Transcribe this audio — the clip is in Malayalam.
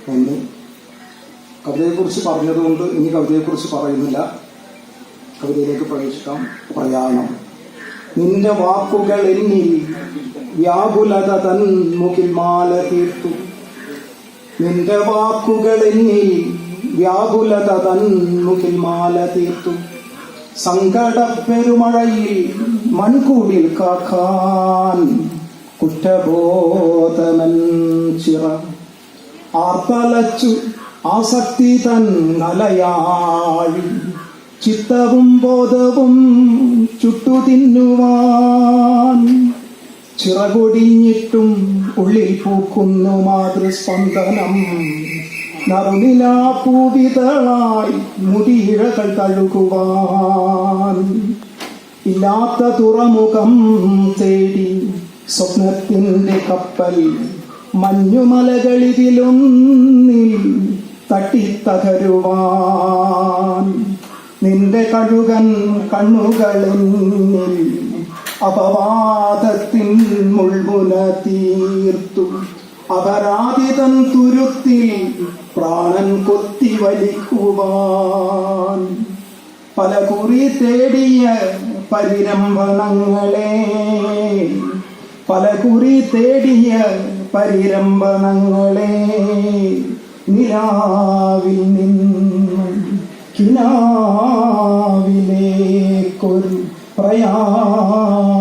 ഒന്ന്, കവിതയെക്കുറിച്ച് പറഞ്ഞതുകൊണ്ട് ഇനി കവിതയെക്കുറിച്ച് പറയുന്നില്ല, കവിതയിലേക്ക് പ്രവേശിക്കാം. പ്രയാണം. നിന്റെ വാക്കുകൾ എന്നിൽ വ്യാകുലത തൻ മുകിൽ മാല തീർത്തു. നിന്റെ വാക്കുകൾ എന്നിൽ വ്യാകുലത തൻ മുകിൽ മാല തീർത്തു. സങ്കടപ്പെരുമഴയിൽ മൺകൂടിൽ കാക്കാൻ കുറ്റബോധമൻ ചിറ ആർത്തലച്ചു ആസക്തി തൻ അലയാഴി. ചിത്തവും ബോധവും ചുട്ടുതിന്നുവാൻ ചിറകൊടിഞ്ഞിട്ടും ഉള്ളിൽ പൂക്കുന്നു മാതൃസ്പന്ദനം. നറുനിലാപ്പൂവിതളായി മുടിയിഴകൾ തഴുകുവാൻ ഇല്ലാത്ത തുറമുഖം തേടി സ്വപ്നത്തിന്റെ കപ്പൽ മഞ്ഞുമലകളിതിലൊന്നിൽ തട്ടിത്തകരുവാൻ. നിന്റെ കഴുകൻ കണ്ണുകളിൽ അപവാദത്തിൻ മുൾമുന തീർത്തു. അപരാധിതൻ തുരുത്തിൽ പ്രാണൻ കൊത്തി വലിക്കുവാൻ. പല കുറി തേടിയ പരിരംഭണങ്ങളെ, പല കുറി തേടിയ പരിരംഭണങ്ങളെ നിലാവിൽ നിന്നും കിനാവിലേക്കൊരു പ്രയാണം.